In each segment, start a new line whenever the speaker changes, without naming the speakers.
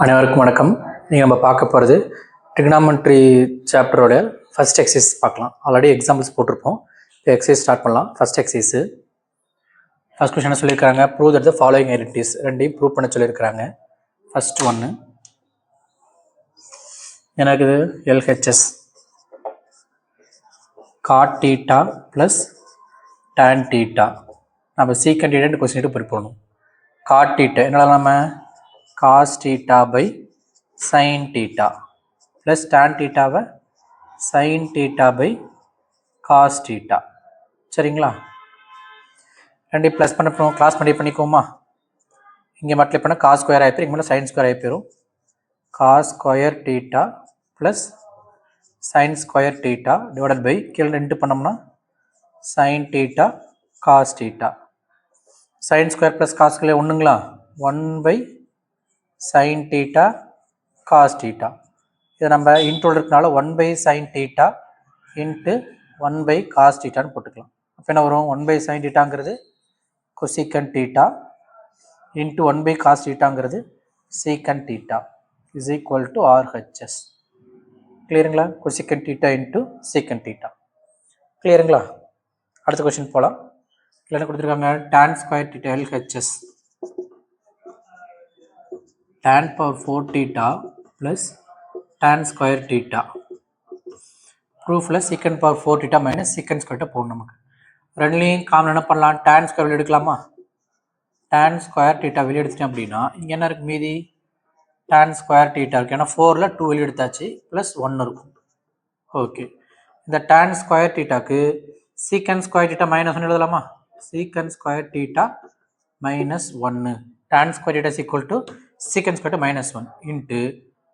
அனைவருக்கும் வணக்கம். நீங்கள் நம்ம பார்க்க போகிறது ட்ரிகனாமெட்ரி சாப்டரோட ஃபர்ஸ்ட் எக்ஸசைஸ் பார்க்கலாம். ஆல்ரெடி எக்ஸாம்பிள்ஸ் போட்டிருப்போம். இப்போ எக்ஸசைஸ் ஸ்டார்ட் பண்ணலாம். ஃபர்ஸ்ட் எக்ஸசைஸு ஃபர்ஸ்ட் கொஸ்டின் என்ன சொல்லியிருக்காங்க? Prove that the following identities ரெண்டையும் ப்ரூவ் பண்ண சொல்லியிருக்கிறாங்க. ஃபர்ஸ்ட் ஒன்று எனக்கு LHS cot theta plus tan theta. நம்ம சீக்கண்ட் டீட்டா கொஸ்டின் பிரிப்போம். காட் டீட்டா என்னடா நம்ம cos theta by sin theta plus tan theta வை sin theta by cos theta. சரிங்களா? ரெண்டு ப்ளஸ் பண்ண போகிறோம். கிளாஸ் பண்ணிக்கோமா? இங்கே மல்டிப்ளை பண்ணால் காஸ் ஸ்கொயர் ஆகிப்போம். இங்கே சைன் ஸ்கொயர் ஆகிப்போம். Cos square theta plus sine square theta divided by கீழே ரெண்டு பண்ணோம்னா sine theta cos theta. Sine square plus cos square ஒன்றுங்களா? 1 by sine theta cos theta. இதை நம்ம இன்டோல் இருக்கனால 1 by sine theta into 1 by cos டீட்டான்னு போட்டுக்கலாம். அப்போ என்ன வரும்? 1 பை சைன் டீட்டாங்கிறது cosecant theta into 1 by cos டீட்டாங்கிறது secant theta is equal to RHS. கிளியருங்களா? Cosecant theta into secant theta. கிளியருங்களா? அடுத்த கொஸ்டின் போகலாம். இல்லை என்ன கொடுத்துருக்காங்க? Tan square theta LHS tan power 4 theta plus tan square theta. ப்ரூஃபில் secant power 4 theta minus secant square theta போகணும். நமக்கு ரெண்டுலேயும் காமன் என்ன பண்ணலாம்? tan square வெளியே எடுக்கலாமா? tan square theta வெளியே எடுத்துட்டேன் அப்படின்னா இங்கே என்ன இருக்குது? மீதி tan square theta இருக்குது. ஏன்னா 4ல் 2 வெளியே எடுத்தாச்சு ப்ளஸ் 1 இருக்கும். ஓகே, இந்த tan square thetaக்கு secant square theta minus 1 எழுதலாமா? secant square theta minus 1. tan square theta is equal to secant square theta minus 1 into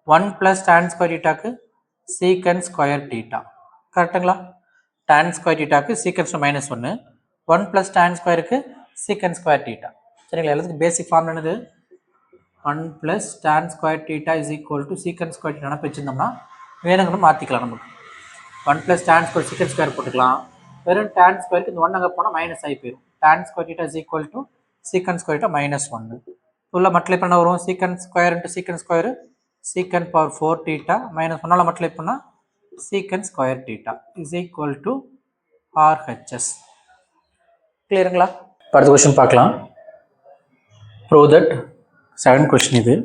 1 plus tan square theta க்கு secant square theta. கரெக்டுங்களா? tan square theta க்கு secant square minus 1, 1 plus tan square க்கு secant square theta. சரிங்களா? எல்லாத்துக்கும் பேசிக் form என்னது? 1 plus tan square theta is equal to secant square theta நினப்பு வச்சுருந்தோம்னா வேணுங்கன்னு மாற்றிக்கலாம். நமக்கு 1 plus tan square secant square போட்டுக்கலாம். வெறும் tan squareக்கு இந்த 1 அங்கே போனால் மைனஸ் ஆகி போயிடும். tan square theta is equal to secant square theta minus 1. உள்ள மல்டிப்ளை பண்ண வரும் secant square into secant square secant power 4 theta minus 1ஆல் multiply பண்ணால் secant square theta is equal to RHS. கிளியருங்களா? அடுத்த கொஸ்டின் பார்க்கலாம். prove that செகண்ட் கொஸ்டின் இது.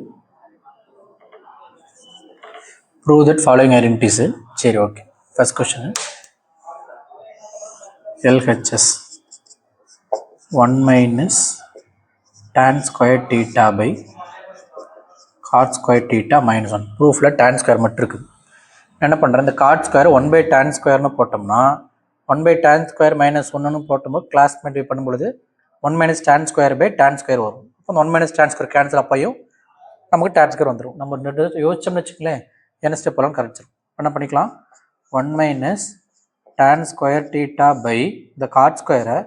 prove that following identities. சரி, okay. First question LHS 1 minus tan square theta by cot square theta minus 1. ப்ரூஃபில் tan square மட்டும் இருக்குது. என்ன பண்ணுறேன்? இந்த cot square 1 by tan squareனு போட்டோம்னா 1 by tan square minus 1னு போட்டோம்னா class multiply பண்ணும்பொழுது 1 minus tan square by tan square வரும். அப்போ 1 minus tan square கேன்சல் அப்பையும் நமக்கு tan square வந்துடும். நம்ம யோசிச்சோம்னு வச்சுக்கலேன், என்ன ஸ்டெப் எல்லாம் கரெக்டாக என்ன பண்ணிக்கலாம்? 1 minus tan square theta by the cot square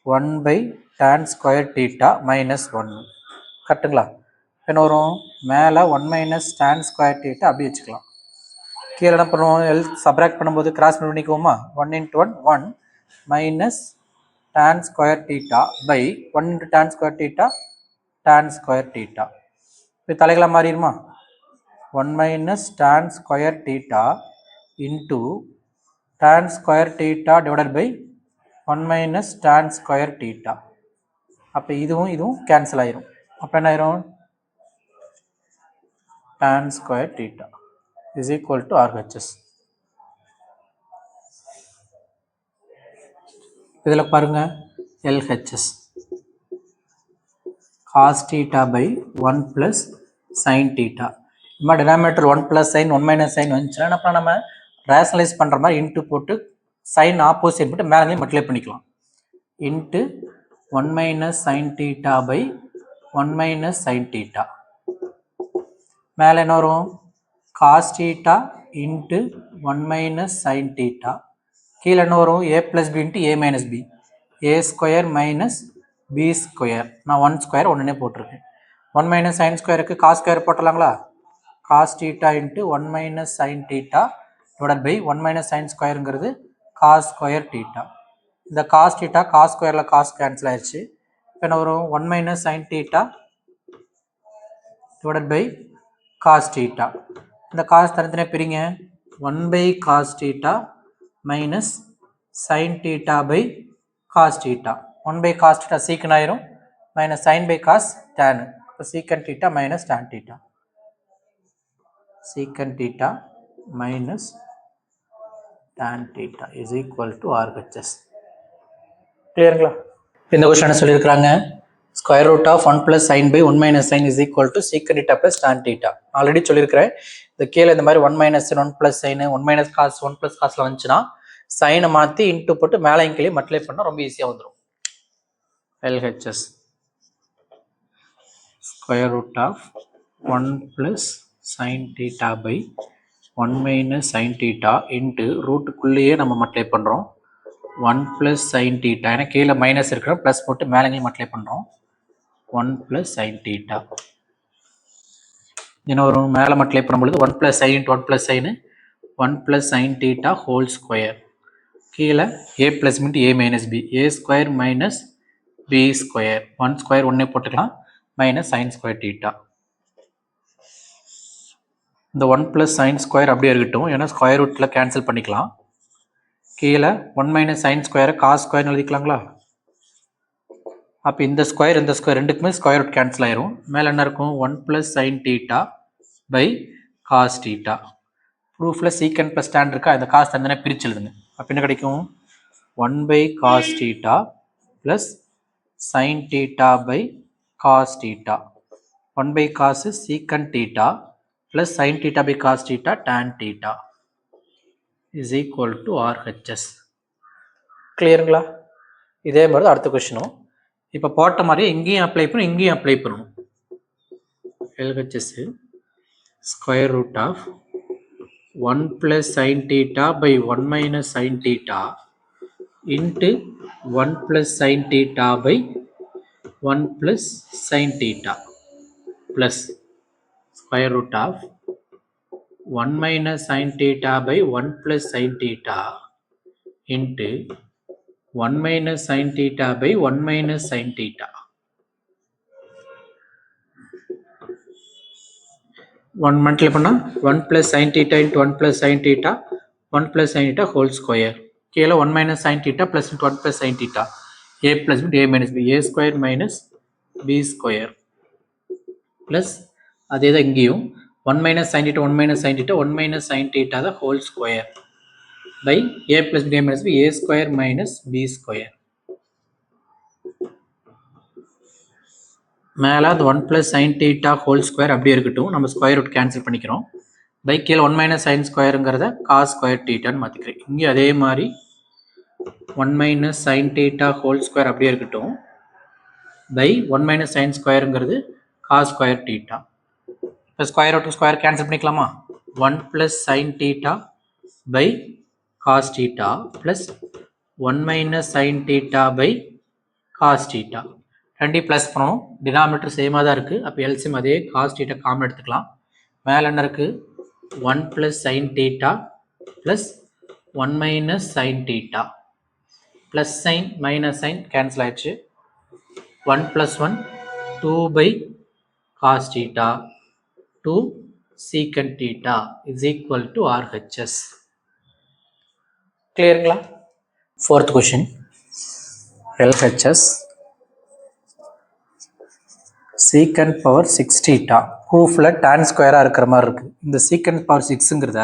1 by tan square theta minus 1. கரெக்டுங்களா? என்ன வரும்? மேலே 1 minus tan square theta அப்படி வச்சுக்கலாம். கீழே என்ன பண்ணுவோம்? சப்ராக்ட் பண்ணும்போது cross பண்ணிக்குவோமா? 1 into 1 1 minus tan square theta by 1 into tan square theta tan square theta. இப்போ தலைகளாக மாறிடுமா? 1 minus tan square theta into tan square theta divided by 1 minus tan square theta. அப்போ இதுவும் cancel ஆயிரும். அப்போ என்ன ஆயிரும்? tan square theta is equal to RHS. இதில் பாருங்க, LHS cos theta by 1 plus sin theta. நம்ம denominator 1 plus sin 1 minus sin வந்துச்சுன்னா அப்புறம் நம்ம ரேஷனலைஸ் பண்ணுற மாதிரி இன்ட்டு போட்டு சைன் ஆப்போசிட் போட்டு மேலே மல்டிப்ளை பண்ணிக்கலாம். Into 1 minus sin theta by 1 minus sin theta. மேலே என்ன வரும்? cos theta into 1 minus sin theta. கீழே என்ன வரும்? a plus b into a minus b. a square minus b square. நான் 1 ஸ்கொயர் ஒன்றுனே போட்டிருக்கேன். 1 minus sin ஸ்கொயருக்கு cos ஸ்கொயர் போட்டலாங்களா? cos theta into 1 minus sin theta divided by 1 minus sin ஸ்கொயருங்கிறது cos square theta. இந்த cos theta cos ஸ்கொயரில் cos cancel ஆயிடுச்சு. இப்போ என்ன வரும்? 1 minus sin theta divided by cos theta. இந்த cos தனித்தனியாக பிரிங்க. 1 by cos theta minus sin theta by cos theta. 1 by cos theta secant ஆயிரும் minus sin by cos tan. இப்போ secant theta minus tan theta. Secant theta minus tan theta is equal to RHS. கிளியருங்களா? இந்த question என்ன சொல்லியிருக்கிறாங்க? Square root of 1 plus sin by 1 minus sin is equal to secant theta plus tan theta. Already சொல்லியிருக்கிறேன். இந்த கீழே இந்த மாதிரி 1 minus sin 1 plus sin 1 minus cos 1 plus cosல வந்துச்சுன்னா சைனை மாற்றி இன்ட்டு போட்டு மேலே கீழே மல்டிப்ளை பண்ணால் ரொம்ப ஈஸியாக வந்துடும். LHS square root of 1 plus sin theta by 1 minus sin theta into ரூட்டுக்குள்ளேயே நம்ம மல்டிப்ளை பண்ணுறோம். 1 plus sin theta ஏன்னா கீழே மைனஸ் இருக்கிறோம் ப்ளஸ் போட்டு மேலே மல்டிப்ளை பண்ணுறோம். 1 plus sin theta என்ன வரும்? மேலே மல்டிப்ளை பண்ணும்பொழுது 1 plus sin into 1 plus sin 1 plus sin theta whole square. கீழே a plus into a minus b, a square minus b square. 1 square ஒன்றே போட்டுக்கலாம் minus sin square theta. இந்த 1 plus sin square அப்படியே இருக்கட்டும் ஏன்னா ஸ்கொயர் ரூட்டில் cancel பண்ணிக்கலாம். கீழே 1 minus sin square cos square எழுதிக்கலாங்களா? அப்போ இந்த ஸ்கொயர் ரெண்டுக்குமே ஸ்கொயர் ரூட் கேன்சல் ஆயிரும். மேலே என்ன இருக்கும்? 1 plus sin theta by cos theta. ப்ரூஃபில் சீக்கன் ப்ளஸ் tan இருக்கா? இந்த காஸ் தந்தனே பிரிச்சு எழுதுங்க. அப்போ என்ன கிடைக்கும்? 1 by cos theta plus sin theta by cos theta. 1 by cos is secant theta plus sin theta by cos theta tan theta is equal to RHS. கிளியருங்களா? இதே மாதிரி அடுத்த கொஸ்டினும் இப்போ போட்ட மாதிரியே இங்கேயும் அப்ளை பண்ணணும் இங்கேயும் அப்ளை பண்ணணும். LHS square root of 1 plus sin theta by 1 minus sin theta into 1 plus sin theta by 1 plus sin theta plus square root of 1 minus sin theta by 1 plus sin theta into 1 minus sin theta by 1 minus sin theta. 1 multiply பண்ணா 1 plus sin theta into 1 plus sin theta 1 plus sin theta whole square. கீழே 1 minus sin theta plus into 1 plus sin theta a plus into a minus b, a square minus b square plus அதே தான் இங்கேயும் 1 minus sin theta 1 minus sin theta 1 minus sin theta the whole square by a plus b a minus b, a square minus b square. மேலே அது 1 plus sin theta whole square அப்படியே இருக்கட்டும். நம்ம square root cancel பண்ணிக்கிறோம். By கீழே 1 minus sin ஸ்கொயருங்கிறத cos square thetaன்னு மாற்றிக்கிறேன். இங்கே அதே மாதிரி 1 minus sin theta whole square அப்படியே இருக்கட்டும். பை 1 minus sin ஸ்கொயருங்கிறது cos ஸ்கொயர் theta. இப்போ ஸ்கொயர் ரூட் ஸ்கொயர் கேன்சல் பண்ணிக்கலாமா? 1 plus sin theta by cos theta plus 1 minus sin theta by cos theta. ரெண்டையும் ப்ளஸ் பண்ணணும். டினாமினேட்டர் சேமாக தான் இருக்குது. அப்போ எல்சிஎம் அதே காஸ் தீட்டா காமன் எடுத்துக்கலாம். மேலே என்ன இருக்குது? 1 plus sin theta plus 1 minus sin theta. Plus sine minus sine cancel ஆயிடுச்சு. 1 plus 1 2 by cos theta 2 secant theta is equal to RHS. கிளியருங்களா? Fourth question LHS secant power 6 theta ப்ரூஃபில் tan ஸ்கொயராக இருக்கிற மாதிரி இருக்குது. இந்த secant power 6ங்கிறத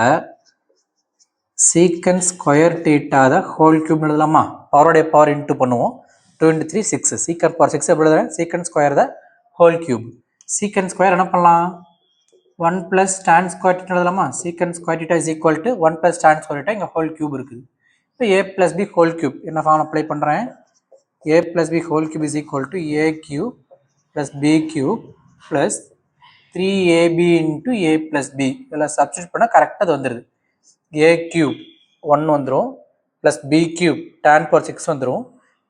secant square theta தான் ஹோல் கியூப் எழுதலாமா? பவருடைய பவர் இன்ட்டு பண்ணுவோம். 2 into 3 6. secant power 6 எப்படி எழுதுறேன்? secant ஸ்கொயர் தான் ஹோல் கியூப். secant ஸ்கொயர் என்ன பண்ணலாம்? 1 plus tan ஸ்கொயர் theta எழுதலாமா? secant square theta is equal to 1 plus tan square theta. இங்கே ஹோல் கியூப் இருக்குது. இப்போ a plus b whole cube என்ன ஃபார்ம் அப்ளை பண்ணுறேன்? a plus b whole cube is equal to a cube plus b cube plus 3ab into a plus b. இதெல்லாம் substitute பண்ணால் கரெக்டாக அது வந்துடுது. a cube 1 வந்துடும் plus b cube tan power 6 வந்துடும்.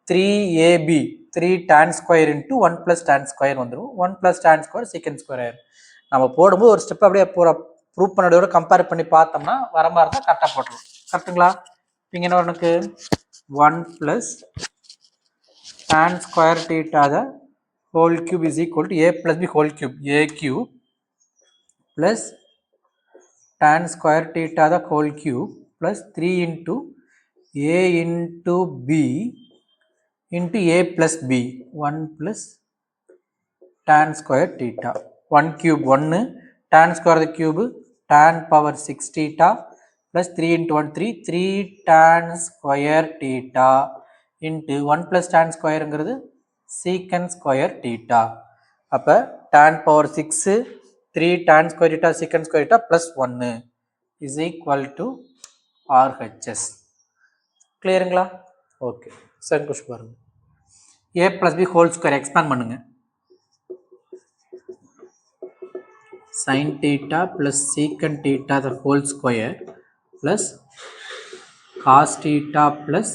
3ab 3 tan square into 1 plus tan square வந்துடும். 1 plus tan square secant square ஆயிரும். நம்ம போடும்போது ஒரு ஸ்டெப் அப்படியே ப்ரூவ் பண்ணதோட கம்பேர் பண்ணி பார்த்தோம்னா வர மாதிரி தான் கரெக்டாக போட்டுரும். கரெக்டுங்களா? இங்கே என்ன எனக்கு 1 plus tan square theta the whole cube is equal to a plus b whole cube, a cube plus tan square theta the whole cube plus 3 into a into b into a plus b 1 plus tan square theta 1 cube 1 tan square the cube tan power 6 theta plus 3 into 1 3 tan square theta into 1 plus tan square ங்கிறது secant square theta அப்ப tan power 6 3 tan square theta secant square theta plus 1 is equal to RHS. கிளியருங்களா? Okay, second question பாருங்க. a plus b whole square expand பண்ணுங்க. sin theta plus secant theta the whole square plus cos theta plus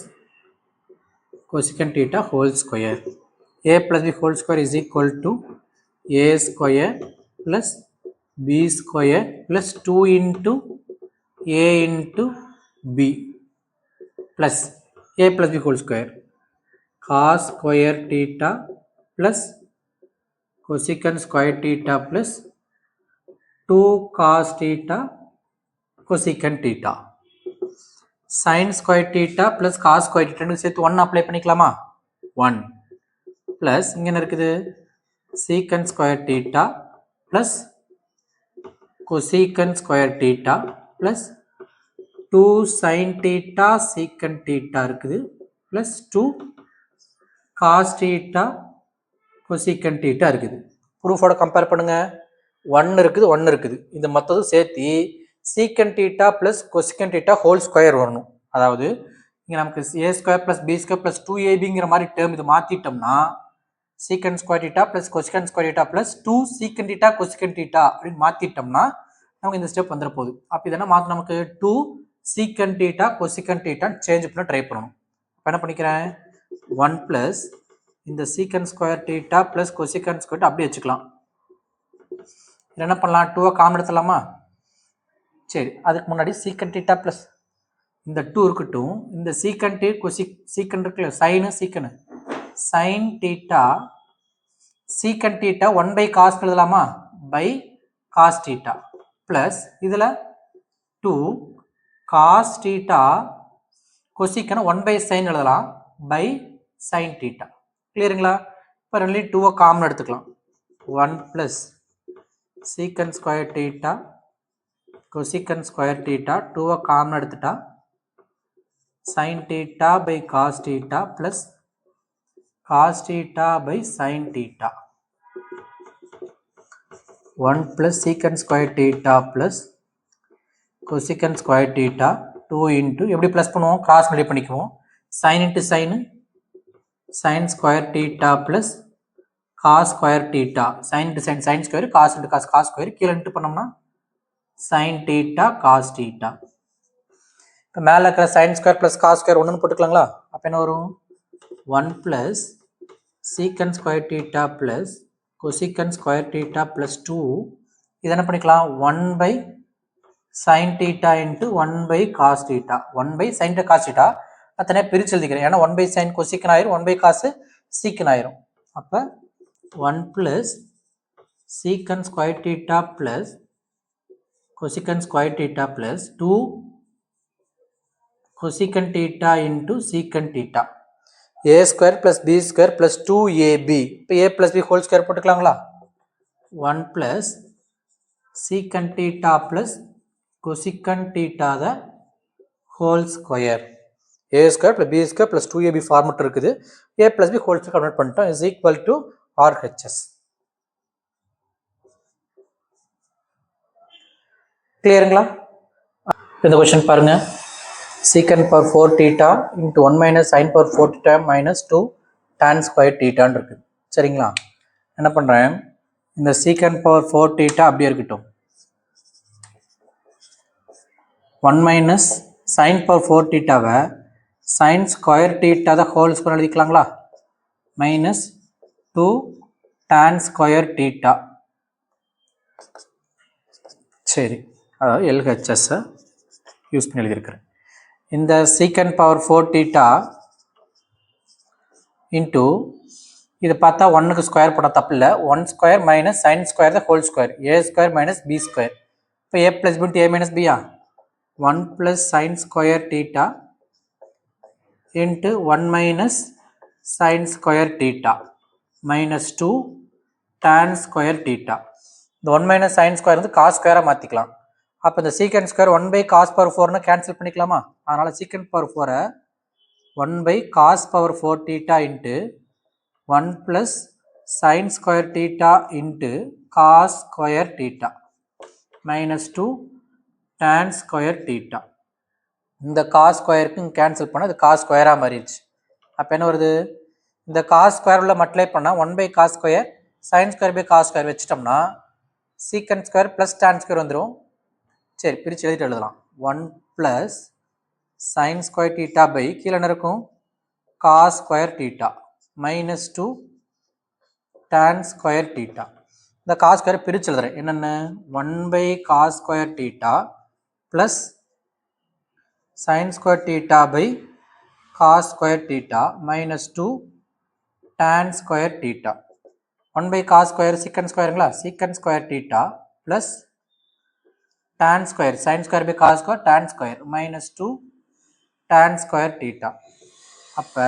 cosecant theta whole square. A plus b whole square is equal to a square plus b square plus 2 into a into b plus a plus b whole square cos square theta plus cosecant square theta plus 2 cos theta cosecant theta sin square theta plus cos square theta சேர்த்து 1 apply பண்ணிக்கலாமா? 1 plus இங்க என்ன இருக்குது secant square theta plus cosecant square theta plus 2 sin theta secant theta இருக்குது plus 2 cos theta cosecant theta இருக்குது. ப்ரூஃபோட compare பண்ணுங்க. 1 இருக்குது 1 இருக்குது, இந்த மொத்தது சேர்த்து secant theta plus cosecant theta whole square வரணும். அதாவது இங்க நமக்கு a square plus b square plus 2abங்கிற மாதிரி டேர்ம் இது மாத்திட்டோம்னா secant square theta plus cosecant square theta plus 2 secant theta cosecant theta அப்படின்னு மாத்திட்டோம்னா நமக்கு இந்த ஸ்டெப் வந்துட போகுது. அப்போ இதெல்லாம் மாற்ற நமக்கு 2 secant theta cosecant theta change பண்ண ட்ரை பண்ணணும். இப்போ என்ன பண்ணிக்கிறேன் 1 plus இந்த secant square theta plus cosecant square theta அப்படியே வச்சுக்கலாம். என்ன பண்ணலாம் 2 காமன் எடுத்துலாமா? சரி, அதுக்கு முன்னாடி secant theta plus இந்த 2 இருக்கட்டும், இந்த secant secant இருக்குல்ல sin secant sin theta secant theta 1 by cos எழுதலாமா? by cos theta plus இதுல 2 cos theta cosecant 1 by sin எழுதலாம் by sin theta. கிளியருங்களா? இப்போ ரெண்டு 2 காமன் எடுத்துக்கலாம். 1 plus secant square theta cosecant square theta 2 common எடுத்துட்டா sin theta by cos theta plus cos theta by sin theta 1 plus secant square theta plus cosecant square theta 2 into எப்படி plus பண்ணுவோம், cross multiply பண்ணிக்குவோம். sin into sin sin square theta plus cos square theta sin into sin sin square cos into cos cos square கீழே into பண்ணோம்னா sin theta cos theta. இப்போ மேலே இருக்கிற sin square plus cos square ஒன்றுன்னு போட்டுக்கலாங்களா? அப்போ என்ன வரும் 1 plus secant square theta plus cosecant square theta plus 2 இது என்ன பண்ணிக்கலாம் 1 by sin theta into 1 by cos theta 1 by sin theta cos theta தனியாக பிரிச்சு எழுதிக்கிறேன். ஏன்னா 1 by sin cosecant ஆயிரும் 1 by cos secant ஆயிரும். அப்போ 1 plus secant square theta plus cosecant square theta plus 2 cosecant theta into secant theta a square plus b square plus 2ab. இப்போ a plus b whole square போட்டுக்கலாங்களா? 1 plus secant theta plus cosecant theta the whole square a square plus b square plus 2ab format இருக்குது. a plus b whole square convert பண்ணிட்டோம் is equal to RHS. கிளியருங்களா? இந்த question பாருங்க. secant power 4 theta into 1 minus sin power 4 theta minus 2 tan square theta இருக்கு. சரிங்களா? என்ன பண்றேன், இந்த secant power 4 theta அப்படியே இருக்கட்டும். 1 minus sin power 4 theta sin square theta the whole square எழுதிக்கலாங்களா? minus 2 tan square theta. சரி, அதாவது LHS யூஸ் பண்ணி எழுதியிருக்கிறேன். இந்த secant power 4 theta into இது பார்த்தா 1க்கு ஸ்கொயர் போட்டால் தப்பு இல்லை. 1 ஸ்கொயர் மைனஸ் சைன் ஸ்கொயர் தான் whole square, A square minus B square. இப்போ A plus B A minus பியா, 1 plus sine square theta into 1 minus sine square theta minus 2 tan square theta. இந்த 1 மைனஸ் சைன் ஸ்கொயர் வந்து cos ஸ்கொயராக மாற்றிக்கலாம். அப்போ இந்த secant square 1 by cos power 4னு cancel பண்ணிக்கலாமா? அதனால் secant power 4 1 by cos power 4 theta into 1 plus sin square theta into cos square theta minus 2 tan square theta. இந்த cos squareக்கு கேன்சல் பண்ணால் அது cos squareஆக மாறிடுச்சு. அப்போ என்ன வருது? இந்த cos square உள்ள மல்டிப்ளை பண்ணால் 1 by cos square sin square by cos square வச்சிட்டோம்னா secant square plus tan square வந்துடும். சரி, பிரித்து எழுதிட்டு எழுதலாம். 1 plus sin square theta by கீழே என்ன இருக்கும்? cos square theta minus 2 tan square theta. இந்த cos square பிரிச்சு எழுதுறேன். என்னென்ன? 1 by cos square theta plus sin square theta by cos square theta minus 2 tan square theta. 1 by cos square secant squareங்களா? secant square theta plus tan square sin square by cos square tan square minus 2 tan square theta. அப்போ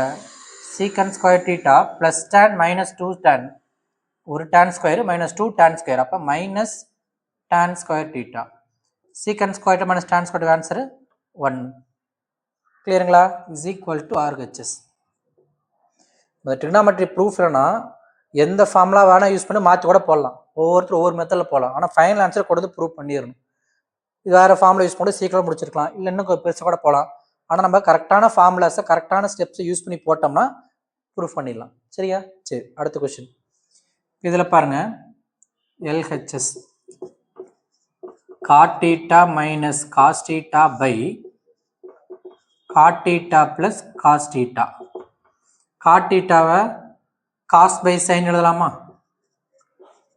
secant square theta plus tan minus 2 tan ஒரு tan square minus 2 tan square. அப்போ minus tan square theta. secant square minus tan square answer 1. கிளியருங்களா? is equal to RHS. இந்த trigonometry ப்ரூஃப்லனா எந்த formula வேணால் use பண்ணி மாற்றி கூட போடலாம். ஒவ்வொருத்தரும் ஒவ்வொரு மெத்தடில் போகலாம். ஆனால் ஃபைனல் ஆன்சர் கொடுத்து ப்ரூவ் பண்ணிடணும். இது வேறு ஃபார்முலா யூஸ் பண்ணி சீக்கிரம் முடிச்சிருக்கலாம், இல்லை இன்னும் பெருசாக கூட போகலாம். ஆனால் நம்ம கரெக்டான ஃபார்முலாஸை கரெக்டான ஸ்டெப்ஸை யூஸ் பண்ணி போட்டோம்னா ப்ரூஃப் பண்ணிடலாம். சரியா? சரி, அடுத்த கொஸ்டின். இதில் பாருங்க, LHS cot theta minus cos theta by cot theta plus cos theta. cot thetaவை cos by sin எழுதலாமா?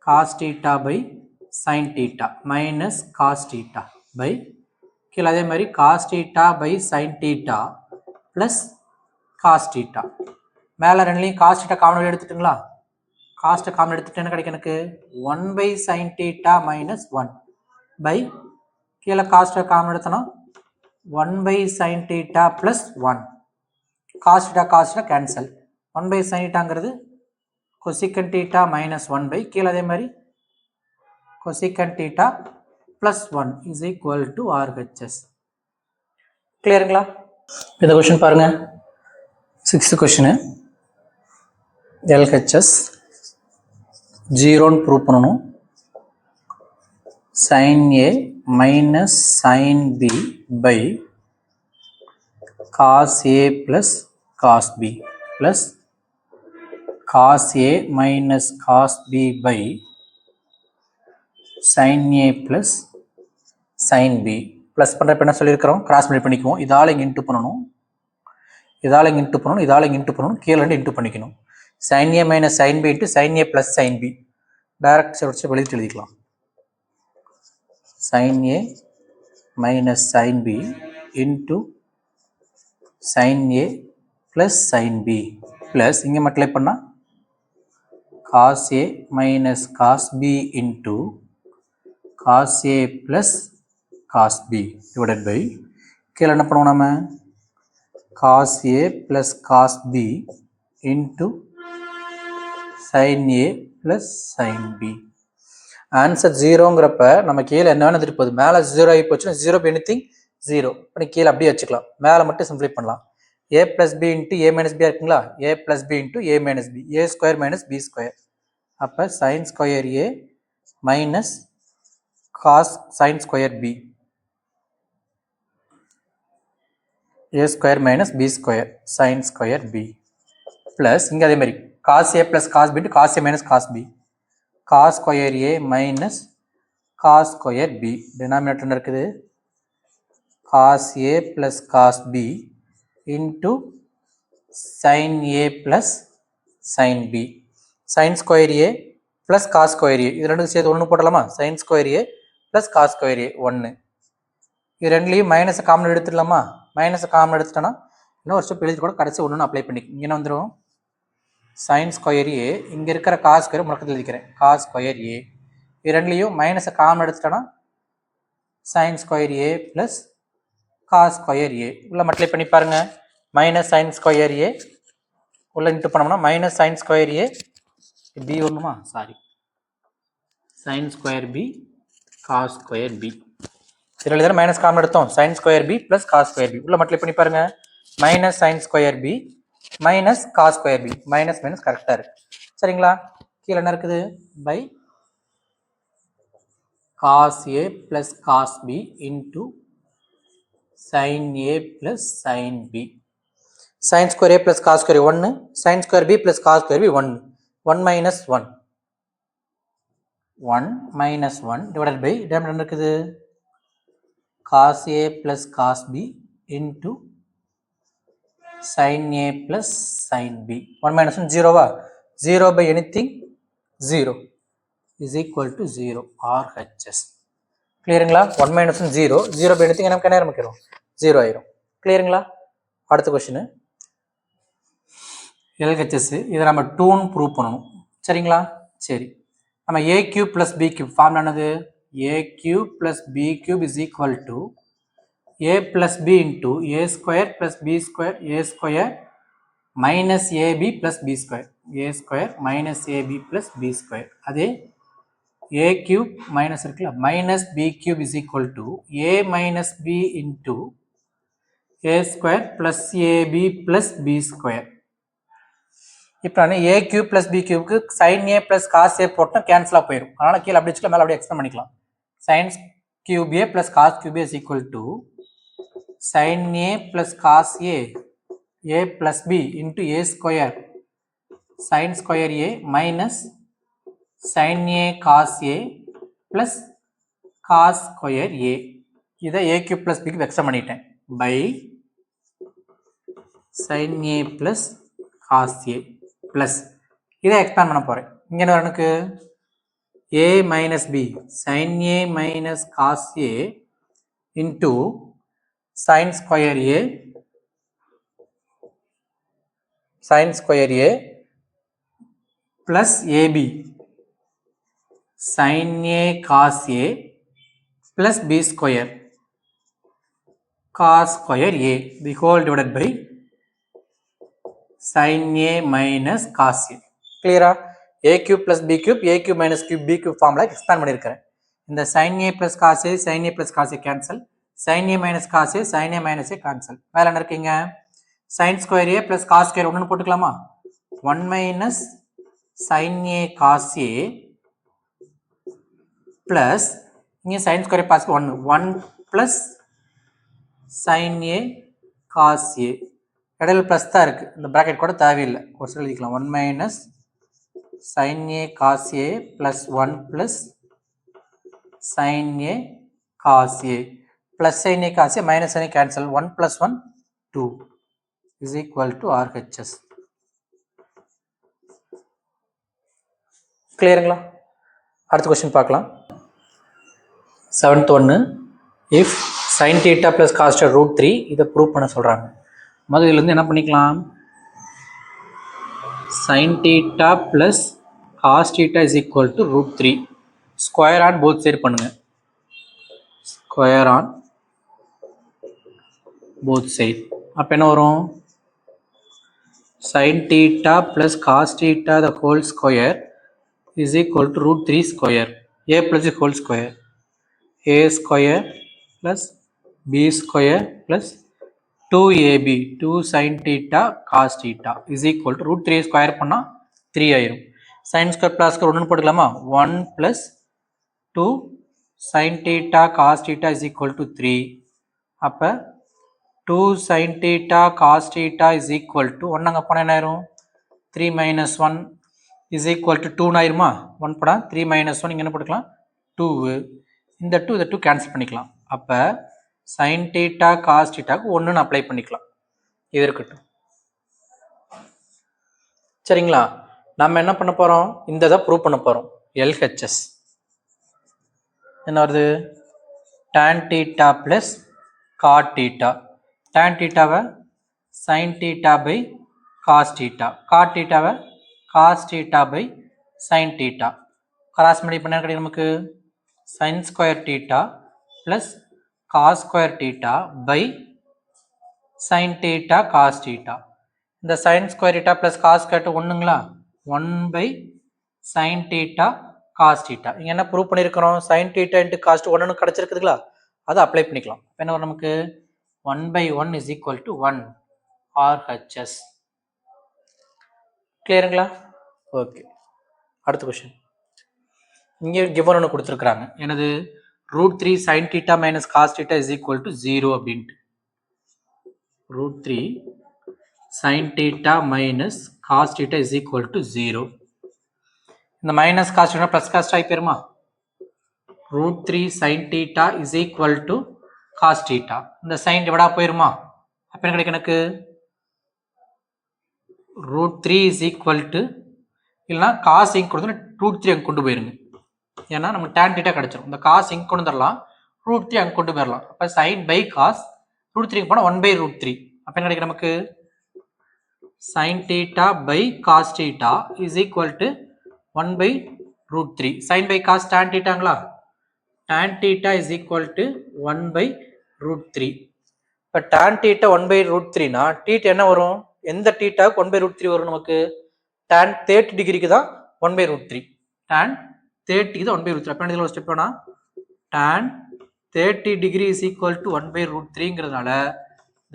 cos theta by sin theta minus cos theta by கீழே அதே மாதிரி cos theta by sin theta plus cos theta. மேலே ரெண்டுலையும் cos theta common எடுத்துட்டுங்களா? காஸ்ட்டை common எடுத்துட்டு என்ன கிடைக்கும்? எனக்கு 1 by sin theta minus 1 by கீழே காஸ்ட்டை காமன் எடுத்தோன்னா 1 by sin theta plus 1. காஸ்ட்டை cancel. 1 by sin thetaங்கிறது cosecant theta minus 1 by கீழே அதே மாதிரி cosecant theta plus 1 is equal to RHS. கிளியருங்களா? இந்த கொஸ்டின் பாருங்க, 6th கொஸ்டின். LHS 0ன்னு ப்ரூவ் பண்ணணும். sin A minus sin B by cos A plus cos B plus cos A minus cos B by sin A plus sin B. Plus பண்ணுறப்ப என்ன சொல்லியிருக்கிறோம்? Cross multiply பண்ணிக்குவோம். இதால் இங்கே into பண்ணணும், இதால் இங்கே இன்ட்டு பண்ணணும், இதால் இங்கே இன்ட்டு பண்ணணும், கீழே ரெண்டு இன்ட்டு பண்ணிக்கணும். sin A minus sin B into sin A plus sin B. Direct வச்சு வெளியிட்டு எழுதிக்கலாம். sin A minus sin B into sin A plus sin B plus இங்கே மல்டிப்ளை பண்ணால் cos A minus cos B into cos A plus cos B divided by கீழே என்ன பண்ணுவோம்? நம்ம cos A plus cos B into sin A plus sin B. Answer 0ங்கிறப்ப நம்ம கீழே என்ன வேணும் போகுது? மேலே 0 ஆகி போச்சுன்னா 0 by anything 0 பண்ணி கீழே அப்படியே வச்சுக்கலாம். மேலே மட்டும் சிம்பிளை பண்ணலாம். A plus B into A minus B இருக்குங்களா? A plus B into A minus B, A square minus B square. அப்போ sin square A minus cos sin square B, A square minus B square sin square B plus இங்கே அதே மாதிரி cos A plus cos B into cos A minus cos B, cos square A minus cos square B. denominator இருக்குது cos A plus cos B into sin A plus sin B. sin square A plus cos square A இது ரெண்டும் சேர்த்து 1 போடலாமா? sin square A plus cos square A 1. இது ரெண்டுலேயும் மைனஸை common எடுத்துடலாமா? மைனஸை common எடுத்துட்டோன்னா இன்னும் ஒரு ஸ்டெப் எழுதி கூட கடைசி 1 அப்ளை பண்ணிக்கணும். இங்கே வந்துடும் சைன் ஸ்கொயர் ஏ, இங்கே இருக்கிற காஸ் ஸ்கொயர் முழக்கத்தில் எழுதிக்கிறேன், காஸ் ஸ்கொயர் ஏ. இது ரெண்டுலேயும் மைனஸை common எடுத்துட்டோன்னா sign square A plus cos square ஏ. உள்ள மல்டிப்ளை பண்ணி பாருங்கள். மைனஸ் சைன் ஸ்கொயர் ஏ உள்ள இன்ட்டு பண்ணோம்னா minus sine square A B ஒன்றுமா, sorry, sine square B cos square B. இதில் தானே மைனஸ் காமன் எடுத்தோம், sine square B plus cos square B. உள்ள மல்டிப்ளை பண்ணி பாருங்க. Minus sine square B minus cos square B. Minus minus கரெக்டாக இருக்கு. சரிங்களா? கீழே என்ன இருக்குது? By cos A plus cos B into sine A plus sine B. Sine square A plus cos square 1, sine square B plus cos square B 1. 1 minus 1, 1 minus 1 divided by என்ன இருக்குது? cos a plus cos b into sin a plus sin b. 1 minus 1 0 வா? 0 by anything 0 is equal to 0 RHS. கிளியருங்களா? 1 minus 1 0, 0 by anything நமக்கு என்ன ஆரம்பிக்கிறோம்? 0 ஆயிரும். கிளியருங்களா? அடுத்த question LHS. இதை நம்ம 2ன்னு ப்ரூவ் பண்ணணும். சரிங்களா? சரி, நம்ம a cube plus b cube formula என்னது? a cube plus b cube is equal to a plus b into a square plus b square a square minus ab plus b square, a square minus ab plus b square. அதே a cube minus இருக்குல்ல, minus b cube is equal to a minus b into a square plus ab plus b square. இப்போ நான் a cube plus b cubeக்கு sin a plus cos a போட்டால் கேன்சலாக போயிடும். அதனால் கீழே அப்படி வச்சுக்கலாம், மேலே அப்படியே எக்ஸ்பிளைன் பண்ணிக்கலாம். sin cube a plus cos cube a is equal to sin a plus cos a plus b into a square sin square a minus sin a cos a plus cos square a. இதை a cube plus b க்கு explain பண்ணிட்டேன். by sin a plus cos a plus இதை expand பண்ண போகிறேன். இங்கே என்ன எனக்கு a minus b sin a minus cos a into sin square a plus ab sin a cos a plus b square cos square a the whole divided by sin a minus cos a. கிளியரா? a cube plus b cube, a cube minus cube b cube formula expand பண்ணியிருக்கிறேன். இந்த sin a plus cos a, sin a plus cos a cancel, sin a minus cos a, sin a minus a cancel. வேற என்ன இருக்குங்க? sin square a plus cos square 1 போட்டுக்கலாமா? 1 minus sin a cos a plus இங்கே sin square a plus 1, 1 plus sin a cos a. இடையில plus தான் இருக்குது, இந்த bracket கூட தேவையில்லை, ஒரு சில எழுதிக்கலாம். 1 minus sin a cos a plus 1 plus sin a cos a plus sin a cos a minus sin a cancel, 1 plus 1 2 is equal to RHS. கிளியருங்களா? அடுத்த கொஸ்டின் பார்க்கலாம். 7th ஒன்று, if sin theta plus cos theta root 3 இதை prove பண்ண சொல்கிறாங்க. முதல்ல இருந்து என்ன பண்ணிக்கலாம்? sin theta plus cos theta is equal to root 3. Square on both side பண்ணுங்க. Square on both side. அப்போ என்ன வரும்? sin theta plus cos theta the whole square is equal to root 3 square. a plus the whole square. a square plus b square plus 2ab 2 sin theta cos theta is equal to root 3 square பண்ணால் 3 ஆயிரும். sin square plus 1 போட்டுக்கலாமா? 1 plus 2 sin theta cos theta is equal to 3. அப்போ 2 sin theta cos theta is equal to 1 அங்கே போனால் என்ன ஆயிரும்? 3 minus 1 is equal to 2 ஆயிருமா? 1 போனால் 3 minus 1 இங்கே என்ன போட்டுக்கலாம்? 2. இந்த 2 இதை 2 கேன்சல் பண்ணிக்கலாம். அப்போ sin theta cos thetaக்கு 1ன்னு அப்ளை பண்ணிக்கலாம். இது இருக்கட்டும். சரிங்களா? நம்ம என்ன பண்ண போகிறோம்? இந்த இதை ப்ரூவ் பண்ண போகிறோம். LHS என்ன வருது? tan theta plus cot theta. tan thetaவை sin theta by cos theta, cot thetaவை cos theta by sin theta. Cross multiply பண்ணா கிடைக்கும் நமக்கு sin square theta plus cos square theta by sin theta cos theta. இந்த sin square theta plus cos square theta ஒண்ணுங்களா 1 by sin theta cos theta. இங்க என்ன prove பண்ணியிருக்கிறோம் sin theta into cos 1 கிடைச்சிருக்குதுங்களா அதை apply பண்ணிக்கலாம். என்ன வரும் நமக்கு 1 by 1 is equal to 1 RHS. கிளியருங்களா? ஓகே, அடுத்த கொஸ்டின். இங்கே கிவன் ஒன்று கொடுத்துருக்குறாங்க. எனது √3 sin theta minus cos theta is equal to 0 அப்படின்ட்டு. √3 sin theta minus cos theta is equal to 0. இந்த மைனஸ் காஸ்ட் பிளஸ் காஸ்ட் ஆகி போயிருமா? √3 sin theta is equal to cos theta. இந்த சைன் டிவைடா போயிருமா? அப்போ என்ன கிடைக்கும் எனக்கு √3 is equal to இல்லைனா காஸ் இங்க் கொடுத்து √3 அங்கே கொண்டு போயிருங்க. ஏன்னா நமக்கு tan theta கிடைச்சிடும். இந்த காஸ் இங்க் கொண்டு வந்துடலாம், √3 அங்கே கொண்டு போயிடலாம். அப்போ சைன் பை காஸ் √3 போனால் 1 by √3. அப்போ என்ன கிடைக்கும் நமக்கு sin theta by cos theta is equal to 1 by √3. sin by cos tan thetaங்களா? tan theta is equal to 1 by √3. இப்போ tan theta 1 by √3னா theta என்ன வரும்? எந்த thetaக்கு 1 by √3 வரும் நமக்கு? tan 30 டிகிரிக்கு தான் 1 by √3. tan 30 தான் 1 by √3. அப்போ இதில் ஒரு ஸ்டெப் வேணா tan 30 degree is equal to 1 by √3ங்கிறதுனால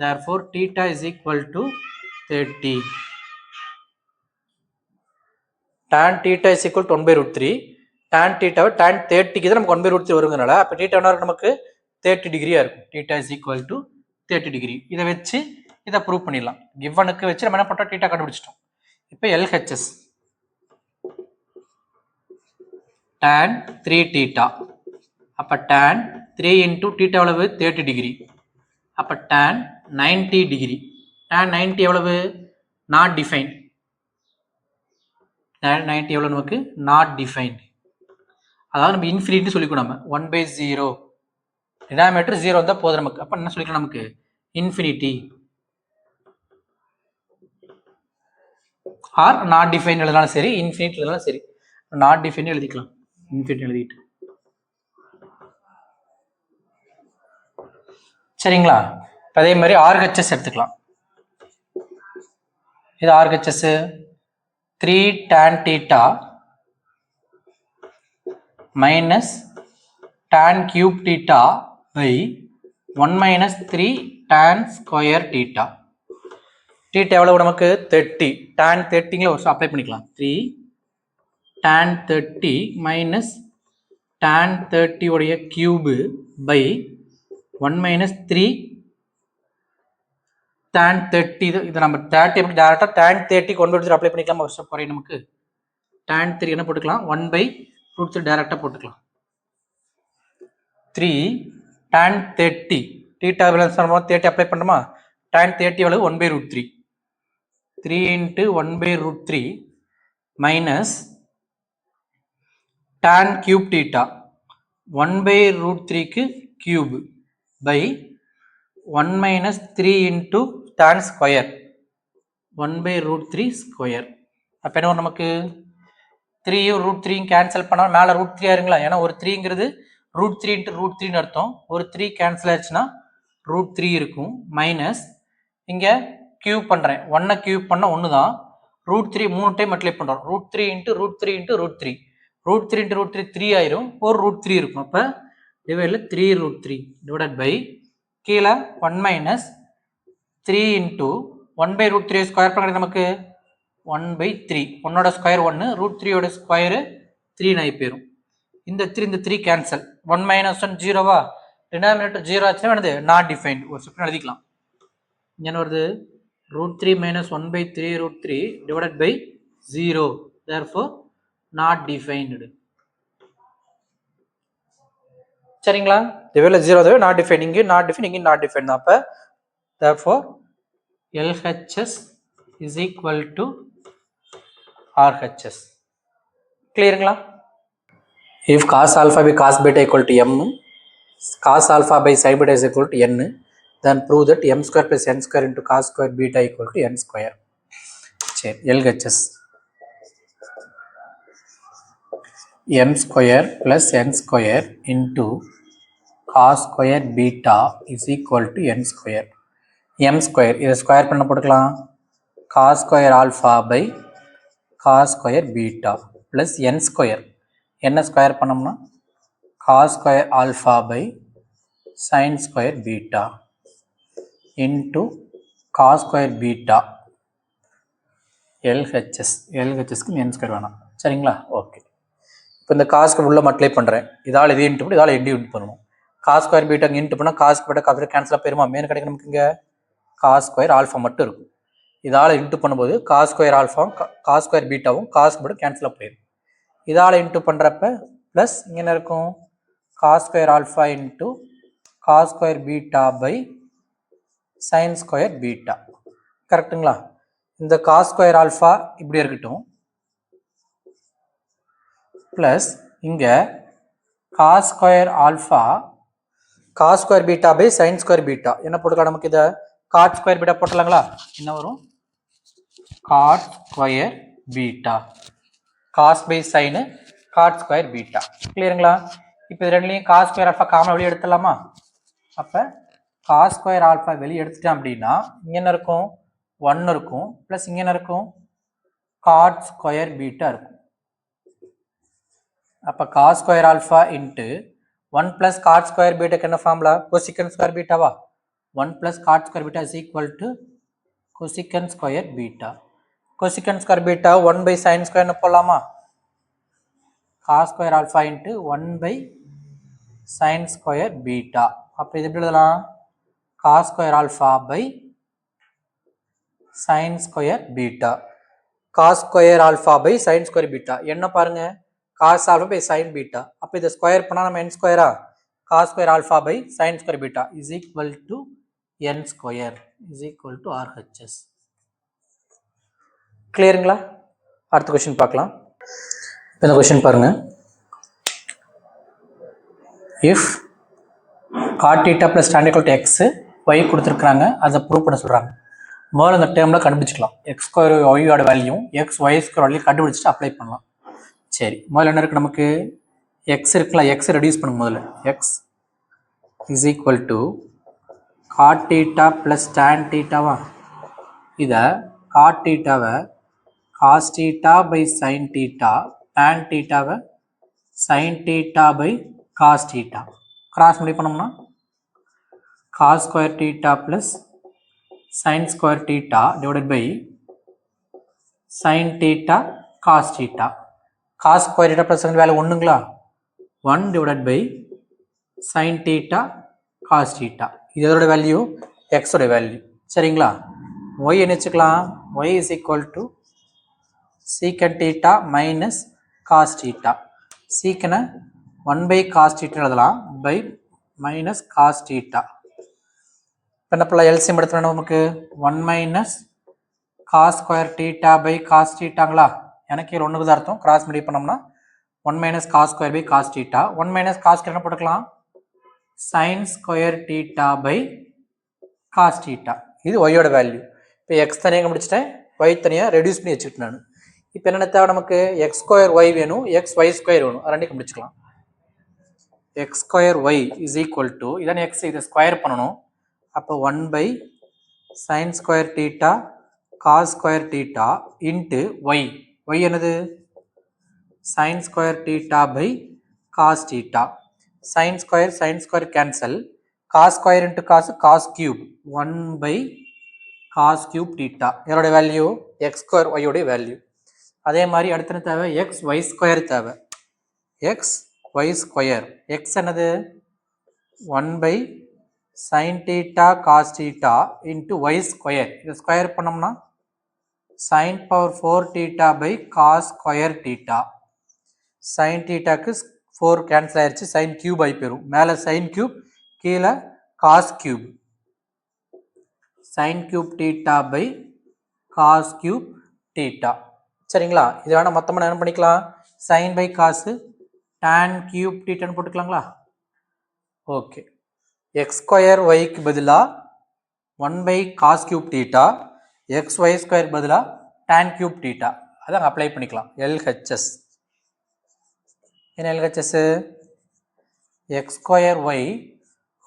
therefore theta is equal to 30. tan theta is equal to 1 by √3. tan theta tan 30க்கு தான் நமக்கு 1 by √3 வருங்கிறனால அப்போ theta என்ன இருக்கும் நமக்கு 30 டிகிரியா இருக்கும். theta is equal to 30 degree. இதை வச்சு இதை ப்ரூவ் பண்ணிடலாம். கிவனுக்கு வச்சு நம்ம என்ன பண்ணுறோம் theta கண்டுபிடிச்சிட்டோம். இப்போ LHS tan 3 theta. அப்போ tan 3 into theta எவ்வளவு 30 டிகிரி. அப்போ tan 90 டிகிரி. tan 90 எவ்வளவு not defined. tan 90 எவ்வளவு நமக்கு not defined. அதாவது நம்ம இன்ஃபினிட்டி சொல்லிக்கணும். நம்ம 1 by 0 டினாமினேட்டர் 0 வந்தால் போதும் நமக்கு. அப்போ என்ன சொல்லிக்கலாம் நமக்கு இன்ஃபினிட்டி ஆர் நாட் டிஃபைன் எழுதினாலும் சரி, இன்ஃபினிட்டி எழுதினாலும் சரி. நாட் டிஃபைன் எழுதிக்கலாம், இன்ஃபினிட்டி எழுதிட்டு சரிங்களா? அதே மாதிரி RHS எடுத்துக்கலாம். இது RHS 3 tan theta minus tan cube theta by 1 minus 3 tan square theta. theta எவ்வளவு நமக்கு 30. tan 30ங்கள ஒரு அப்ளை பண்ணிக்கலாம். 3 tan 30 minus tan 30 உடைய கியூப் by 1 minus 3 tan 30. இது நம்ம 30 எப்படி டேரக்டா tan 30 1 by √3 அப்ளை பண்ணிக்கலாம். வருஷம் குறையும் நமக்கு. tan 3 என்ன போட்டுக்கலாம் 1 by √3 டேரக்டா போட்டுக்கலாம். 3 tan 30 theta பேலன்ஸ் நம்ம 30 அப்ளை பண்ணுமா? tan 30 எவ்வளவு 1 by √3. 3 into 1 by √3 minus tan cube theta 1 by √3க்கு cube by 1 minus 3 into tan square 1 by √3 square. அப்போ என்ன நமக்கு 3யும் √3யும் கேன்சல் பண்ணால் மேலே √3 ஆயிருங்களா? ஏன்னா ஒரு 3ங்கிறது √3 into √3ன்னு அர்த்தம். ஒரு 3 கேன்சல் ஆயிடுச்சுன்னா √3 இருக்கும். மைனஸ் இங்கே கியூப் பண்ணுறேன், 1 கியூப் பண்ணால் 1 தான். √3 3 டைம் மல்டிப்ளை பண்ணுறோம். √3 into √3 into √3 √3 into √3 3 ஆயிரும். ஒரு √3 இருக்கும். அப்போ டிவைடில் 3 √3 டிவைடட் பை கீழே 1 மைனஸ் 3 into 1 by √3 ஸ்கொயர் பண்ணுறது நமக்கு 1 by 3. 1ஓட ஸ்கொயர் 1, √3யோட ஸ்கொயரு 3 ஆகி போயிடும். இந்த 3 கேன்சல். 1 minus 1 ஜீரோவா? டினாமினேட்டர் 0 ஆச்சுன்னா என்னது நாட் டிஃபைன்ட். ஒரு செகண்ட் எழுதிக்கலாம். என்ன வருது √3 minus 1 by 3 √3 divided by 0. therefore not defined. சரிங்களா? டிவைடில் 0 தவிர நாட் டிஃபைன். இங்கே நாட் டிஃபைன், இங்கே நாட் டிஃபைன் தான். அப்போ therefore LHS is equal to RHS. கிளியருங்களா? if cos alpha by cos beta equal to m, cos alpha by sin beta is equal to n, then prove that m square plus n square into cos square beta equal to n square. சரி, LHS m square plus n square into cos square beta is equal to n square. m square இதை square பண்ண போட்டுக்கலாம். cos square alpha by cos square beta plus n square. என்ன square பண்ணோம்னா cos square alpha by sin square beta into cos square beta LHS. LHSக்கு n square வேணாம். சரிங்களா? Okay. இப்போ இந்த காஸ்க்கு உள்ள மல்டிப்ளை பண்ணுறேன். இதால் இது இன்ட்டு பண்ணி இதால் இன்ட்டு பண்ணணும். காஸ் ஸ்கொயர் பீட்டா இன்ட்டு பண்ணால் காஸ் பீட்டா காஃபி கேன்சலாக போயிருமா? மேலே கிடைக்கும் நமக்கு இங்கே காஸ் ஸ்கொயர் ஆல்ஃபா மட்டும் இருக்கும். இதால் இன்ட்டு பண்ணும்போது காஸ் ஸ்கொயர் ஆல்ஃபாவும் காஸ் ஸ்கொயர் பீட்டாவும் காஸ் மட்டும் கேன்சலாக போயிடும். இதால் இன்ட்டு பண்ணுறப்ப ப்ளஸ் இங்கே என்ன இருக்கும்? Cos square alpha into cos square beta by sine square beta. கரெக்டுங்களா? இந்த காஸ் ஸ்கொயர் ஆல்ஃபா இப்படி இருக்கட்டும், ப்ளஸ் இங்கே cos square alpha cos square beta by sine square beta என்ன போட்டுக்கலாம்? நமக்கு இதை காட் ஸ்கொயர் பீட்டா போட்டலாங்களா? என்ன வரும்? Cot square beta. Cos by sine cot square beta. கிளியருங்களா? இப்போ இது ரெண்டுலையும் காஸ் ஸ்கொயர் ஆல்ஃபா காமன் வெளியே எடுத்துடலாமா? அப்போ காஸ் ஸ்கொயர் ஆல்ஃபா வெளியே எடுத்துட்டேன் அப்படின்னா இங்கே என்ன இருக்கும்? 1 இருக்கும், ப்ளஸ் இங்கே என்ன இருக்கும்? காட் ஸ்கொயர் பீட்டா இருக்கும். அப்போ cos square alpha into 1 plus cot square beta என்ன ஃபார்முலா? cosecant square beta வா? 1 plus cot square beta is equal to cosecant square beta. cosecant square beta 1 by sin square என்ன போடலாமா? cos square alpha into 1 by sin square beta. அப்போ இது எப்படி எழுதலாம்? cos square alpha by sin square beta. cos square alpha by sin square beta என்ன பாருங்க? cos alpha by sin beta. அப்போ இதை ஸ்கொயர் பண்ணால் நம்ம n ஸ்கொயரா? cos square alpha by sin square beta is equal to n square is equal to RHS. கிளியருங்களா? அடுத்த question பார்க்கலாம். இந்த question பாருங்க. If cot theta plus tan equal to x y கொடுத்துருக்குறாங்க, அதை ப்ரூவ் பண்ண சொல்கிறாங்க. முதல்ல இந்த டேர்மில் கண்டுபிடிச்சிக்கலாம். எக்ஸ் ஸ்கொயர் ஒய்யோட value x Y square value கண்டுபிடிச்சிட்டு அப்ளை பண்ணலாம். சரி, முதல்ல என்ன இருக்குது நமக்கு? எக்ஸ் இருக்குல்ல, எக்ஸ் ரெடியூஸ் பண்ணுங்க. முதல்ல X is equal to cot theta plus tan டீட்டாவா? இதை காட் டீட்டாவை cos theta by sine theta, டேன் டீட்டாவை sine theta by cos theta cross பண்ணி பண்ணோம்னா cos square theta plus sine square theta divided by sine theta cos theta. Cos square theta plus value ஒன்றுங்களா? 1 divided by sin theta cos theta. இதோட value எக்ஸோட வேல்யூ. சரிங்களா? y என்ன வச்சுக்கலாம்? y is equal to secant theta minus cos theta. secant 1 by cos theta எழுதலாம், by minus cos theta. இப்போ என்ன பண்ணலாம்? LCM எடுத்துனா நமக்கு 1 minus cos square theta by cos thetaங்களா? எனக்கு இது ஒன்றுக்கு தான் அர்த்தம். கிராஸ் மல்டிப்ளை பண்ணோம்னா 1 minus cos square by cos theta. 1 minus cos square என்ன போட்டுக்கலாம்? sin square theta by cos theta. இது y ஓட வேல்யூ. இப்போ x தனியாக கண்டுபிடிச்சிட்டேன், y தனியாக ரெடியூஸ் பண்ணி வச்சுக்கிட்டேன் நான். இப்போ என்ன தேவை நமக்கு? x ஸ்கொயர் y வேணும், x y ஸ்கொயர் வேணும். ரெண்டையும் கண்டுபிடிச்சிக்கலாம். x square y is equal to இதான் x, இதை ஸ்கொயர் பண்ணணும். அப்போ 1 by sin square theta cos square theta into y. y என்னது? sin square theta by cos theta. sin square cancel. cos square into cos, cos cube. 1 by cos cube theta. இதோட value x square y ஓட value. அதே மாதிரி அடுத்த தேவை x y square தேவை. x y square. x என்னது? 1 by sin theta cos theta into y square. இதை square பண்ணோம்னா sin power 4 theta by cos square theta. sin thetaக்கு 4 cancel ஆயிடுச்சு, sin cube ஆகி போயிடும். மேலே sin cube, கீழே cos cube. sin cube theta by cos cube theta. சரிங்களா? இது வேணால் மொத்தமாக என்ன பண்ணிக்கலாம்? sin by cos tan cube theta போட்டுக்கலாங்களா? ஓகே. எக்ஸ் ஸ்கொயர் ஒய்க்கு பதிலாக 1 by cos cube theta, X Y square பதிலாக tan cube theta. அதை அப்ளை பண்ணிக்கலாம். LHS. என்ன LHS x square y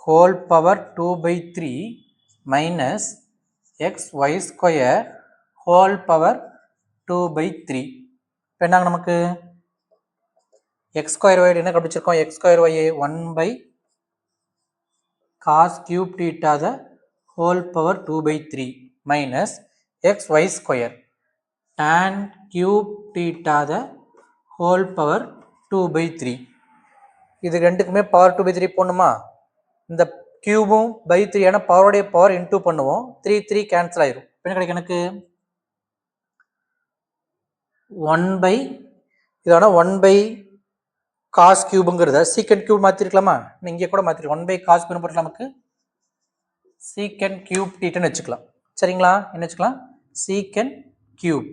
whole power 2 by 3 minus xy square whole power 2 by 3. இப்போ என்னங்க நமக்கு x square y என்ன கண்டுபிடிச்சிருக்கோம்? x square y 1 by cos cube theta the whole power 2 by 3 minus xy square tan cube theta the whole power 2 by 3. இது ரெண்டுக்குமே power 2 by 3 போடணுமா? இந்த கியூபும் by 3 ஏன்னா பவருடைய பவர் இன்டூ பண்ணுவோம். 3 கேன்சல் ஆயிரும். என்ன கிடைக்கும் எனக்கு 1 by இதோட 1 by cos கியூபுங்கிறத சீக்கண்ட் கியூப் மாற்றிருக்கலாமா? இங்கே கூட மாற்றிருக்கோம். 1 by cos கியூப் போட்டு நமக்கு சீக்கண்ட் கியூப் தீட்டான்னு வச்சுக்கலாம். சரிங்களா? என்ன வச்சுக்கலாம்? Secant cube.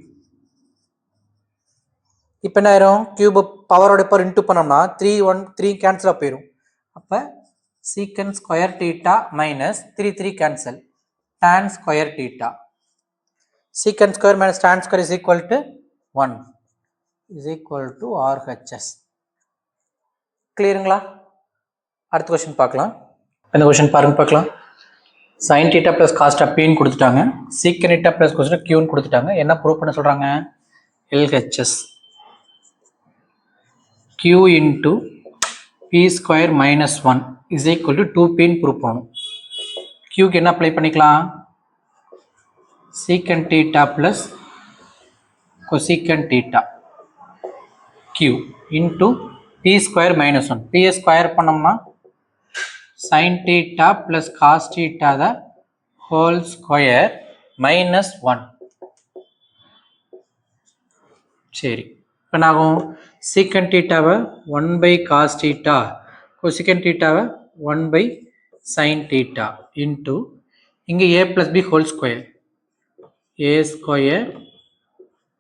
இப்போ என்ன ஆயிரும்? கியூப் பவரோட பவர் இன்டூ பண்ணோம்னா 3 கேன்சலாக போயிடும். அப்போ secant square theta minus 3 cancel tan square theta. Secant square minus tan square is equal to 1 is equal to RHS. கிளியருங்களா? அடுத்த கொஸ்டின் பார்க்கலாம். இந்த கொஸ்டின் பாருங்க பார்க்கலாம். sin theta plus cos theta Pன்னு கொடுத்துட்டாங்க. sec theta plus cos theta Qன்னு கொடுத்துட்டாங்க. என்ன prove பண்ண சொல்கிறாங்க? LHS Q into P square minus 1 is equal to 2Pன்னு prove பண்ணணும். Qக்கு என்ன அப்ளை பண்ணிக்கலாம்? secant theta plus cosecant theta Q into P square minus 1. P square பண்ணோம்னா sin theta plus cos theta the whole square minus 1. சரி, இப்போ நாகும் secant theta 1 by cos theta cosecant theta 1 by sin theta into இங்கே a plus b whole square a square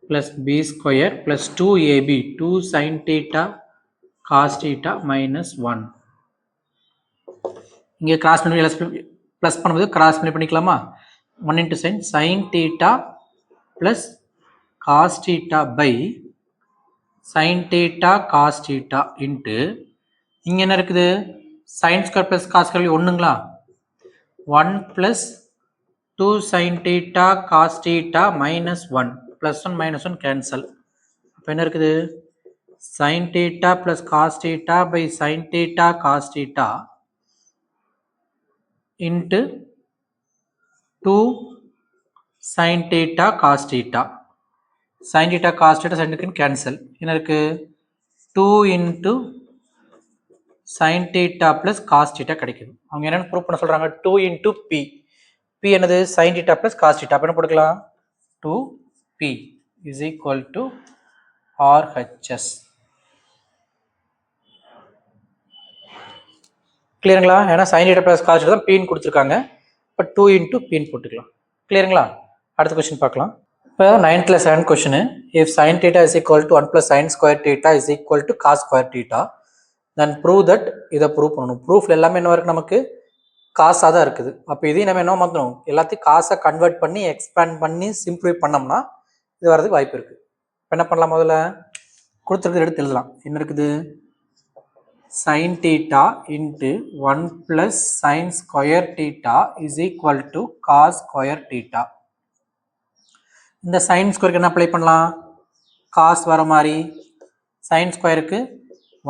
plus b square plus 2ab 2 sin theta cos theta minus 1. இங்கே cross பண்ணி plus பண்ணும்போது cross பண்ணி பண்ணிக்கலாமா? 1 into sin theta plus cos theta by sin theta cos theta into இங்கே என்ன இருக்குது? sin square plus cos square ஒன்றுங்களா? 1 plus 2 sin theta cos theta minus 1 plus 1 minus 1 cancel. அப்போ என்ன இருக்குது? sin theta plus cos theta by sin theta cos theta into 2 sin theta cos theta. sin theta cos theta sin theta cancel. என்ன இருக்கு? 2 into sin theta plus cos theta கிடைக்குது. அவங்க என்னன்னு prove பண்ண சொல்றாங்க? 2 into P. P என்னது? sin theta plus cos theta. அப்போ என்ன போட்டுக்கலாம்? 2P is equal to RHS. கிளியருங்களா? ஏன்னா sin theta plus cos theta தான் Pன்னு கொடுத்துருக்காங்க. இப்போ 2 into Pன்னு போட்டுக்கலாம். கிளியருங்களா? அடுத்த கொஸ்டின் பார்க்கலாம். இப்போ 9th class 7th question. If sin theta is equal to 1 plus sin square theta is equal to cos square theta, then prove that இதை prove பண்ணணும். ப்ரூஃப்ல எல்லாமே என்ன இருக்கு? நமக்கு காசாக தான் இருக்குது. அப்போ இதையும் நம்ம என்ன மாற்றணும்? எல்லாத்தையும் காசை கன்வெர்ட் பண்ணி எக்ஸ்பேண்ட் பண்ணி சிம்பிளிஃபை பண்ணோம்னா இது வரதுக்கு வாய்ப்பு இருக்குது. இப்போ என்ன பண்ணலாம்? முதல்ல கொடுத்துருக்குறது எடுத்து எழுதலாம். என்ன இருக்குது? sin theta into 1 plus sin square theta is equal to cos square theta. இந்த sin ஸ்கொயருக்கு என்ன அப்ளை பண்ணலாம்? cos வர மாதிரி sin ஸ்கொயருக்கு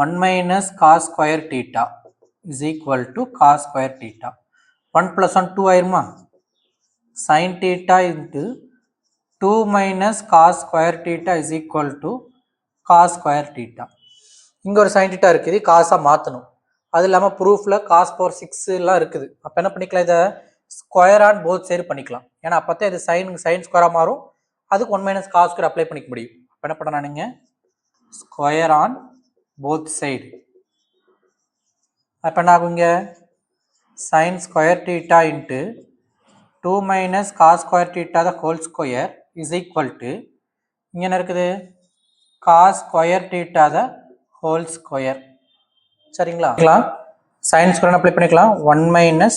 1 minus cos square theta is equal to cos square theta. 1 plus 1 2 ஆயிருமா? sin theta into 2 minus cos square theta is equal to cos square theta. இங்கே ஒரு sin theta இருக்குது, காசாக மாற்றணும். அது இல்லாமல் ப்ரூஃபில் cos power 6 எல்லாம் இருக்குது. அப்போ என்ன பண்ணிக்கலாம்? இதை ஸ்கொயர் ஆன் போத் சைடு பண்ணிக்கலாம். ஏன்னா அப்போ தான் இது சைன் ஸ்கொயராக மாறும். அதுக்கு 1 minus cos ஸ்கொயர் அப்ளை பண்ணிக்க முடியும். அப்போ என்ன பண்ண நீங்கள் ஸ்கொயர் ஆன் போத் சைடு. அப்போ என்ன ஆகும்? இங்கே sin square theta into 2 minus cos square theta the whole square is equal to இங்கே என்ன இருக்குது? cos square theta the whole square. சரிங்களா? sin square அப்ளை பண்ணிக்கலாம். 1 minus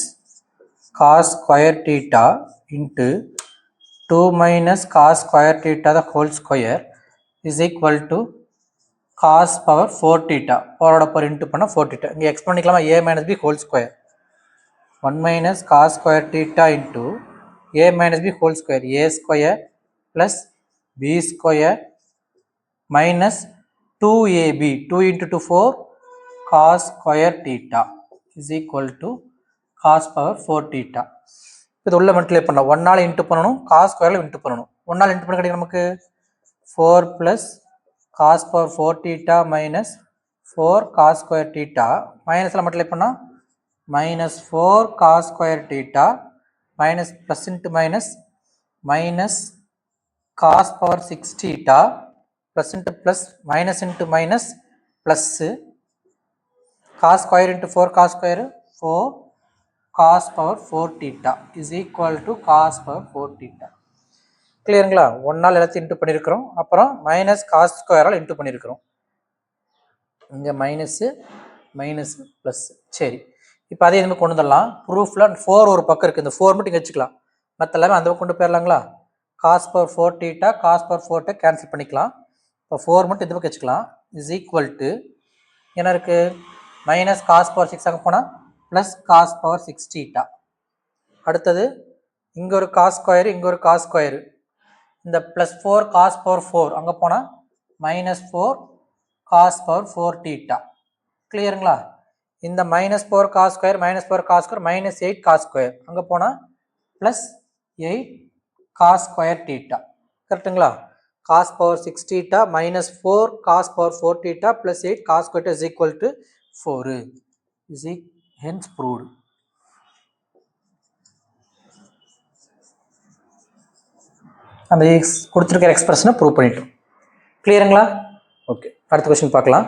cos square theta into 2 minus cos square theta the whole square is equal to cos power 4 theta பவரோட power into பண்ணால் 4 theta. இங்கே X பண்ணிக்கலாமா a minus b whole square 1 minus cos square theta into a minus b whole square a square plus b square minus 2ab 2 into 2 4 cos square theta is equal to cos power 4 theta. இது உள்ள multiply பண்ணலாம் 1 நாள் into பண்ணணும் cos ஸ்கொயரில் into பண்ணணும் 1 நாள் into பண்ண கிடைக்கும் நமக்கு 4 plus cos power 4 theta minus 4 cos square theta மைனஸில் மல்டிப்ளை பண்ணால் minus 4 cos square theta minus plus into minus minus cos power 6 theta plus into plus minus into minus plus cos square into 4 cos square 4 cos power 4 theta is equal to cos power 4 theta. கிளியருங்களா 1 நாள் எல்லாத்தையும் into பண்ணியிருக்கிறோம் அப்புறம் minus cos ஸ்கொயரால் into பண்ணியிருக்கிறோம் இங்கே minus minus plus சரி இப்போ அதே இதுமாதிரி கொண்டு வந்துடலாம் ப்ரூஃபில் 4 ஒரு பக்கம் இருக்குது இந்த 4 மட்டும் இங்கே வச்சுக்கலாம் மற்ற எல்லாமே அந்த கொண்டு போயிடலாங்களா cos power 4 theta cos power 4 theta cancel பண்ணிக்கலாம் இப்போ 4 மட்டும் இந்த பக்கம் வச்சுக்கலாம் இஸ் ஈக்குவல் டு என்ன இருக்குது மைனஸ் காஸ் பவர் 6 அங்கே போனால் ப்ளஸ் காஸ் பவர் 6 theta அடுத்தது இங்கே ஒரு காஸ் ஸ்கொயரு இங்கே ஒரு காஸ் ஸ்கொயரு இந்த ப்ளஸ் 4 காஸ் பவர் 4 அங்கே போனால் மைனஸ் 4 காஸ் பவர் 4 theta கிளியருங்களா இந்த minus 4 cos square minus 4 cos square minus 8 cos square அங்கே போனால் ப்ளஸ் 8 காஸ் ஸ்கொயர் theta கரெக்டுங்களா cos power 6 theta minus 4 cos power 4 theta plus 8 cos square is equal to 4 is hence proved. அந்த கொடுத்துருக்கிற எக்ஸ்பிரஷனை prove பண்ணிட்டோம் கிளியருங்களா okay அடுத்த question பார்க்கலாம்